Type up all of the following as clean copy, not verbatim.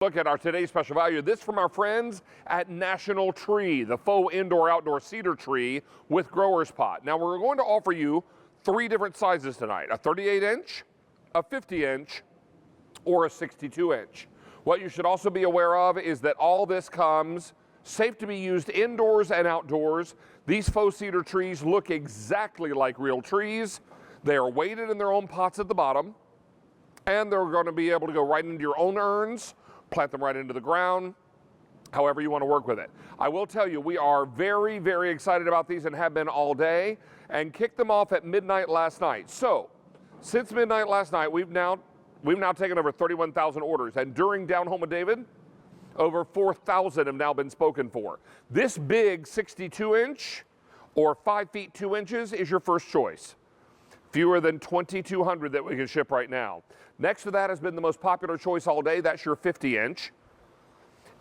Look at our today's special value. This from our friends at National Tree, the faux indoor-outdoor cedar tree with grower's pot. Now we're going to offer you 3 different sizes tonight, a 38-inch, a 50-inch, or a 62-inch. What you should also be aware of is that all this comes safe to be used indoors and outdoors. These faux cedar trees look exactly like real trees. They are weighted in their own pots at the bottom, and they're going to be able to go right into your own urns, plant them right into the ground, however you want to work with it. I will tell you, we are very, very excited about these and have been all day, and kicked them off at midnight last night. So, since midnight last night, we've now taken over 31,000 orders, and during Down Home with David, over 4,000 have now been spoken for. This big 62-inch or 5 feet 2 inches is your first choice. Fewer than 2,200 that we can ship right now. Next to that has been the most popular choice all day. That's your 50-inch.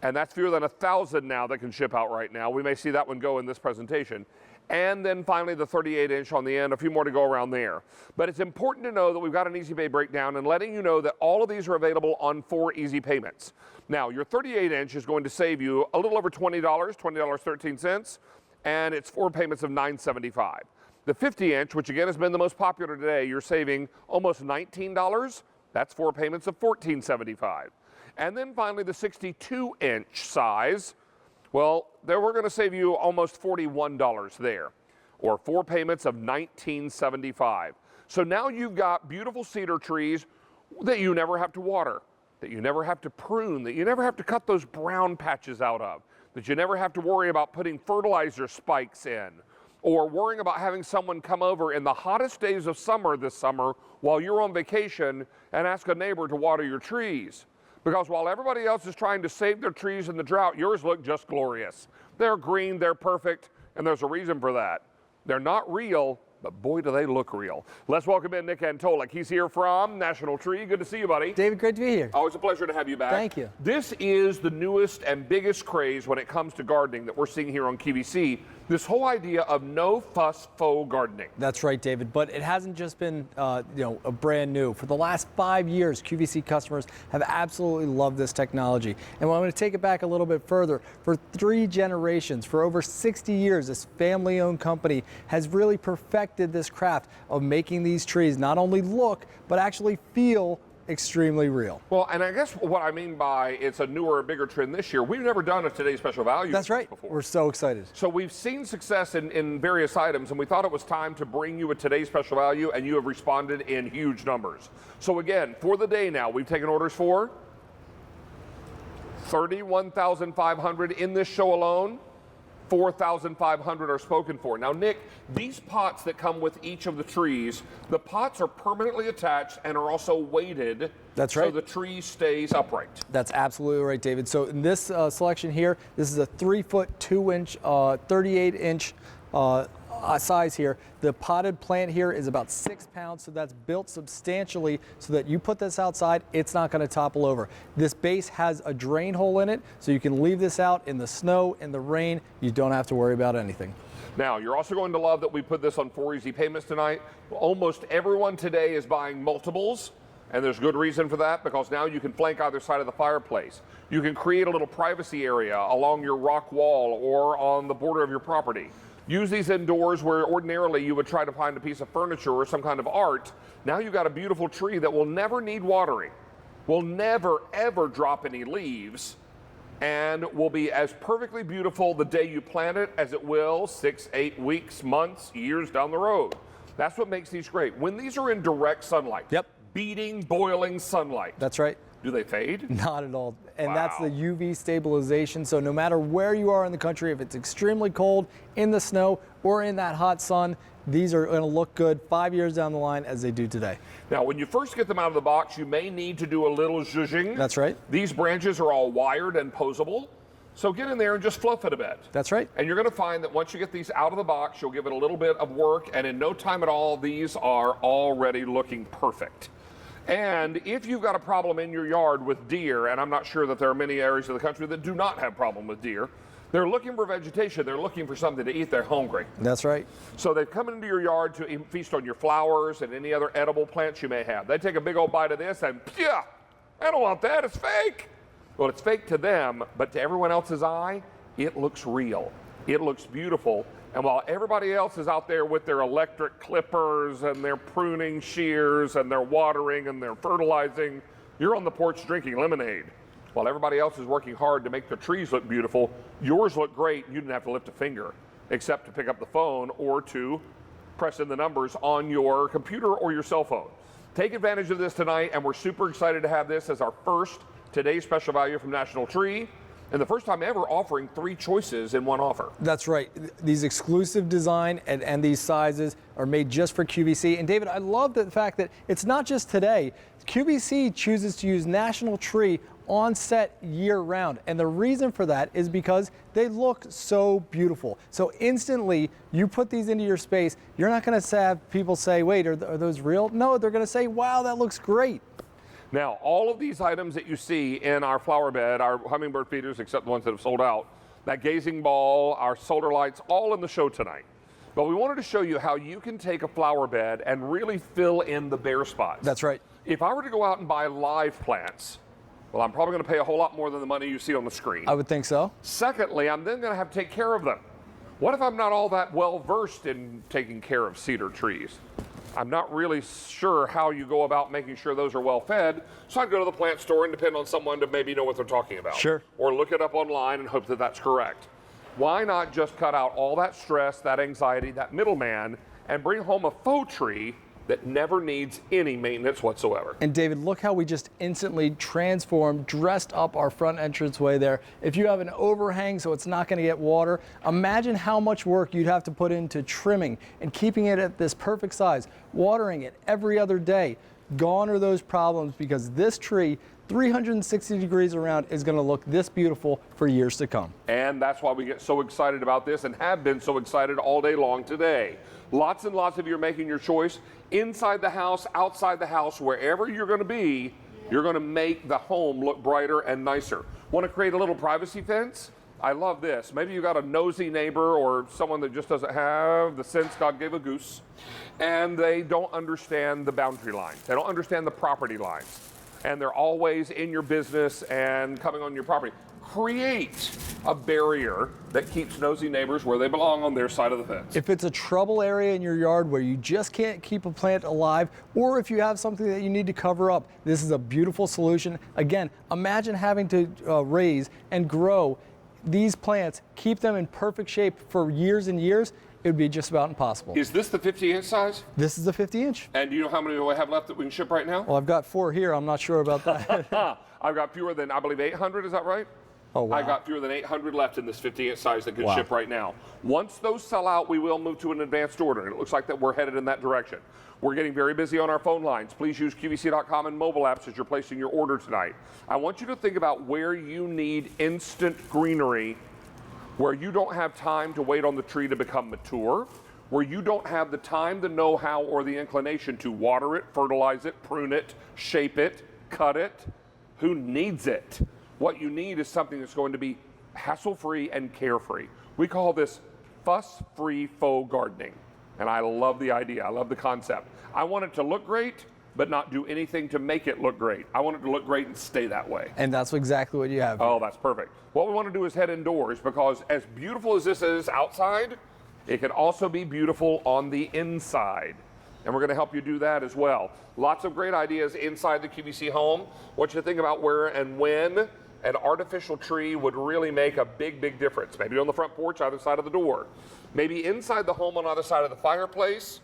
And that's fewer than 1,000 now that can ship out right now. We may see that one go in this presentation. And then finally the 38-inch on the end, a few more to go around there. But it's important to know that we've got an easy pay breakdown and letting you know that all of these are available on 4 easy payments. Now, your 38-inch is going to save you a little over $20, $20.13, and it's 4 payments of $9.75. The 50-inch, which again has been the most popular today, you're saving almost $19. That's 4 payments of $14.75. And then finally the 62-inch size, well, there we're going to save you almost $41 there, or 4 payments of $19.75. So now you've got beautiful cedar trees that you never have to water, that you never have to prune, that you never have to cut those brown patches out of, that you never have to worry about putting fertilizer spikes in, or worrying about having someone come over in the hottest days of summer this summer while you're on vacation and ask a neighbor to water your trees. Because while everybody else is trying to save their trees in the drought, yours look just glorious. They're green, they're perfect, and there's a reason for that. They're not real, but boy, do they look real. Let's welcome in Nick Antolik. He's here from National Tree. Good to see you, buddy. David, great to be here. Always a pleasure to have you back. Thank you. This is the newest and biggest craze when it comes to gardening that we're seeing here on QVC. This whole idea of no-fuss faux gardening. That's right, David, but it hasn't just been a brand new. For the last 5 years, QVC customers have absolutely loved this technology. And I'm going to take it back a little bit further. For 3 generations, for over 60 years, this family-owned company has really perfected this craft of making these trees not only look, but actually feel extremely real. Well, and I guess what I mean by it's a newer, bigger trend this year, we've never done a Today's Special Value. That's right. Before. We're so excited. So we've seen success in various items, and we thought it was time to bring you a Today's Special Value, and you have responded in huge numbers. So again, for the day now, we've taken orders for 31,500 in this show alone. 4,500 are spoken for. Now, Nick, these pots that come with each of the trees, the pots are permanently attached and are also weighted. That's right. So the tree stays upright. That's absolutely right, David. So in this selection here, this is a 3 foot 2 inch, 38-inch size here. The potted plant here is about 6 pounds, so that's built substantially so that you put this outside, it's not going to topple over. This base has a drain hole in it, so you can leave this out in the snow, in the rain. You don't have to worry about anything. Now, you're also going to love that we put this on 4 easy payments tonight. Almost everyone today is buying multiples, and there's good reason for that, because now you can flank either side of the fireplace. You can create a little privacy area along your rock wall or on the border of your property. Use these indoors where ordinarily you would try to find a piece of furniture or some kind of art. Now you've got a beautiful tree that will never need watering, will never ever drop any leaves, and will be as perfectly beautiful the day you plant it as it will 6, 8 weeks, months, years down the road. That's what makes these great. When these are in direct sunlight, Yep. Beating, boiling sunlight. That's right. Do they fade? Not at all. And Wow. that's the UV stabilization. So no matter where you are in the country, if it's extremely cold, in the snow, or in that hot sun, these are going to look good 5 years down the line as they do today. Now, when you first get them out of the box, you may need to do a little zhuzhing. That's right. These branches are all wired and posable. So get in there and just fluff it a bit. That's right. And you're going to find that once you get these out of the box, you'll give it a little bit of work, and in no time at all, these are already looking perfect. And if you've got a problem in your yard with deer, and I'm not sure that there are many areas of the country that do not have problem with deer, they're looking for vegetation, they're looking for something to eat, they're hungry. That's right. So they've come into your yard to feast on your flowers and any other edible plants you may have. They take a big old bite of this and, yeah, I don't want that, it's fake. Well, it's fake to them, but to everyone else's eye, it looks real. It looks beautiful. And while everybody else is out there with their electric clippers and their pruning shears and their watering and their fertilizing, you're on the porch drinking lemonade. While everybody else is working hard to make their trees look beautiful, yours look great. You didn't have to lift a finger except to pick up the phone or to press in the numbers on your computer or your cell phone. Take advantage of this tonight, and we're super excited to have this as our first Today's Special Value from National Tree. And the first time ever offering 3 choices in one offer. That's right. These exclusive design and these sizes are made just for QVC. And David, I love the fact that it's not just today. QVC chooses to use National Tree on set year round. And the reason for that is because they look so beautiful. So instantly you put these into your space, you're not going to have people say, wait, are those real? No, they're going to say, wow, that looks great. Now, all of these items that you see in our flower bed, our hummingbird feeders, except the ones that have sold out, that gazing ball, our solar lights, all in the show tonight. But we wanted to show you how you can take a flower bed and really fill in the bare spots. That's right. If I were to go out and buy live plants, well, I'm probably going to pay a whole lot more than the money you see on the screen. I would think so. Secondly, I'm then going to have to take care of them. What if I'm not all that well versed in taking care of cedar trees? I'm not really sure how you go about making sure those are well fed, so I'd go to the plant store and depend on someone to maybe know what they're talking about. Sure. Or look it up online and hope that that's correct. Why not just cut out all that stress, that anxiety, that middleman, and bring home a faux tree that never needs any maintenance whatsoever? And David, look how we just instantly transformed, dressed up our front entranceway there. If you have an overhang so it's not going to get water, imagine how much work you'd have to put into trimming and keeping it at this perfect size, watering it every other day. Gone are those problems because this tree, 360 degrees around, is going to look this beautiful for years to come. And that's why we get so excited about this and have been so excited all day long today. Lots and lots of you are making your choice. Inside the house, outside the house, wherever you're going to be, you're going to make the home look brighter and nicer. Want to create a little privacy fence? I love this. Maybe you got a nosy neighbor or someone that just doesn't have the sense God gave a goose, and they don't understand the boundary lines. They don't understand the property lines, and they're always in your business and coming on your property. Create a barrier that keeps nosy neighbors where they belong on their side of the fence. If it's a trouble area in your yard where you just can't keep a plant alive, or if you have something that you need to cover up, this is a beautiful solution. Again, imagine having to raise and grow these plants, keep them in perfect shape for years and years. It would be just about impossible. Is this the 50-inch size? This is the 50-inch. And do you know how many we have left that we can ship right now? Well, I've got 4 here. I'm not sure about that. I've got fewer than, I believe, 800. Is that right? Oh, wow. I got fewer than 800 left in this 50-inch size that can ship right now. Once those sell out, we will move to an advanced order. And it looks like that we're headed in that direction. We're getting very busy on our phone lines. Please use QVC.com and mobile apps as you're placing your order tonight. I want you to think about where you need instant greenery, where you don't have time to wait on the tree to become mature, where you don't have the time, the know-how, or the inclination to water it, fertilize it, prune it, shape it, cut it. Who needs it? What you need is something that's going to be hassle-free and carefree. We call this fuss-free faux gardening. And I love the idea. I love the concept. I want it to look great, but not do anything to make it look great. I want it to look great and stay that way. And that's exactly what you have. Oh, that's perfect. What we want to do is head indoors, because as beautiful as this is outside, it can also be beautiful on the inside. And we're going to help you do that as well. Lots of great ideas inside the QVC home. What you think about where and when an artificial tree would really make a big, big difference. Maybe on the front porch, either side of the door. Maybe inside the home on either side of the fireplace.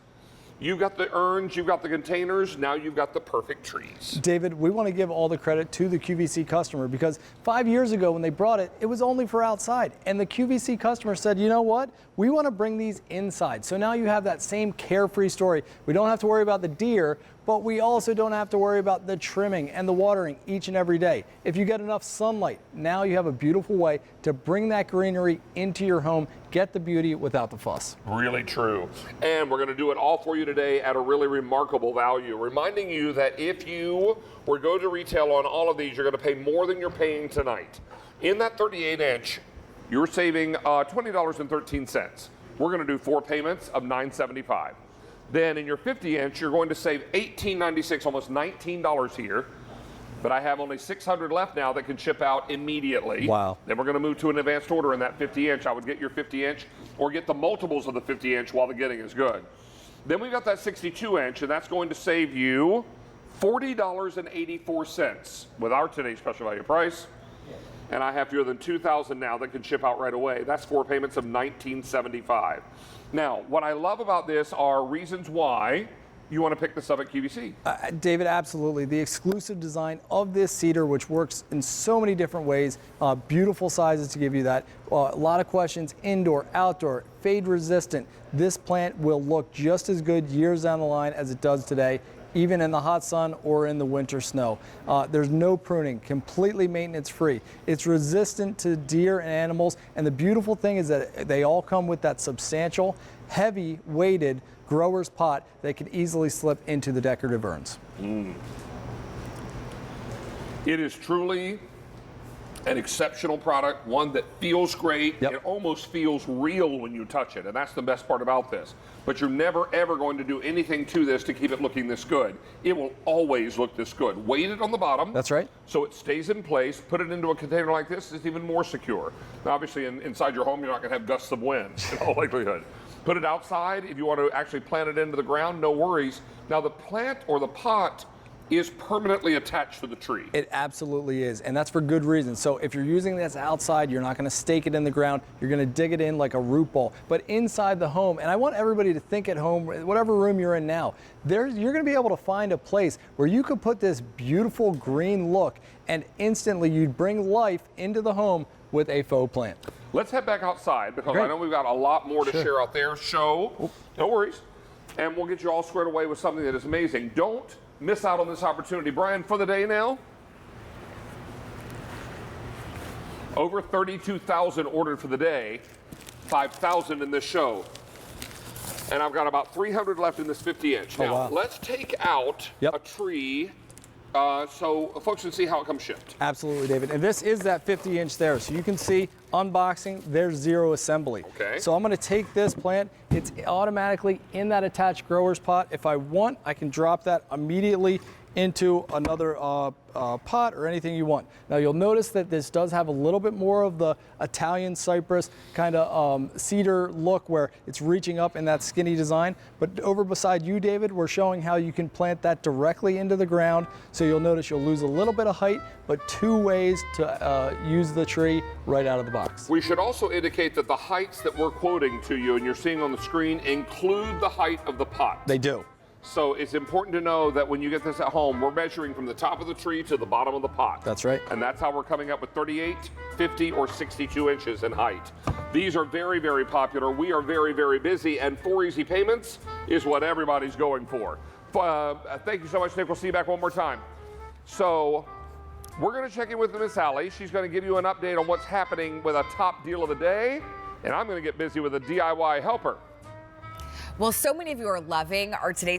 You've got the urns, you've got the containers, now you've got the perfect trees. David, we want to give all the credit to the QVC customer, because 5 years ago when they brought it, it was only for outside. And the QVC customer said, you know what? We want to bring these inside. So now you have that same carefree story. We don't have to worry about the deer, but we also don't have to worry about the trimming and the watering each and every day. If you get enough sunlight, now you have a beautiful way to bring that greenery into your home, get the beauty without the fuss. Really true. And we're going to do it all for you today at a really remarkable value, reminding you that if you were to go to retail on all of these, you're going to pay more than you're paying tonight. In that 38-inch, you're saving $20.13. We're going to do 4 payments of $9.75. Then in your 50-inch, you're going to save $18.96, almost $19 here. but I have only 600 left now that can ship out immediately. Wow. Then we're going to move to an advanced order in that 50-inch. I would get your 50-inch or get the multiples of the 50-inch while the getting is good. Then we've got that 62-inch, and that's going to save you $40.84 with our today's special value price. And I have fewer than 2,000 now that can ship out right away. That's 4 payments of $19.75. Now, what I love about this are reasons why you want to pick this up at QVC. David, absolutely. The exclusive design of this cedar, which works in so many different ways, beautiful sizes to give you that. A lot of questions, indoor, outdoor, fade resistant. This plant will look just as good years down the line as it does today, even in the hot sun or in the winter snow. There's no pruning, completely maintenance free. It's resistant to deer and animals, and the beautiful thing is that they all come with that substantial, heavy weighted grower's pot that can easily slip into the decorative urns. It is truly an exceptional product, one that feels great. Yep. It almost feels real when you touch it, and that's the best part about this. But you're never, ever going to do anything to this to keep it looking this good. It will always look this good. Weighted on the bottom. That's right. So it stays in place. Put it into a container like this, it's even more secure. Now, obviously, inside your home, you're not going to have gusts of wind in all likelihood. Put it outside. If you want to actually plant it into the ground, no worries. Now, the plant or the pot is permanently attached to the tree. It absolutely is, and that's for good reason. So if you're using this outside, you're not going to stake it in the ground. You're going to dig it in like a root ball. But inside the home, and I want everybody to think at home, whatever room you're in now, you're going to be able to find a place where you could put this beautiful green look, and instantly you'd bring life into the home with a faux plant. Let's head back outside because Great. I know we've got a lot more to share out there. No worries. And we'll get you all squared away with something that is amazing. Don't miss out on this opportunity. Brian, for the day now, over 32,000 ordered for the day, 5,000 in this show. And I've got about 300 left in this 50-inch. Now, wow. let's take out a tree so folks can see how it comes shipped. Absolutely, David. And this is that 50-inch there. So you can see unboxing, there's zero assembly. Okay. So I'm going to take this plant. It's automatically in that attached grower's pot. If I want, I can drop that immediately into another pot or anything you want. Now you'll notice that this does have a little bit more of the Italian cypress kind of cedar look where it's reaching up in that skinny design. But over beside you, David, we're showing how you can plant that directly into the ground. So you'll notice you'll lose a little bit of height, but 2 ways to use the tree right out of the box. We should also indicate that the heights that we're quoting to you and you're seeing on the screen include the height of the pot. They do. So it's important to know that when you get this at home, we're measuring from the top of the tree to the bottom of the pot. That's right. And that's how we're coming up with 38, 50, or 62 inches in height. These are very, very popular. We are very, very busy, and 4 easy payments is what everybody's going for. Thank you so much, Nick. We'll see you back one more time. So we're going to check in with Miss Allie. She's going to give you an update on what's happening with a top deal of the day, and I'm going to get busy with a DIY helper. Well, so many of you are loving our today's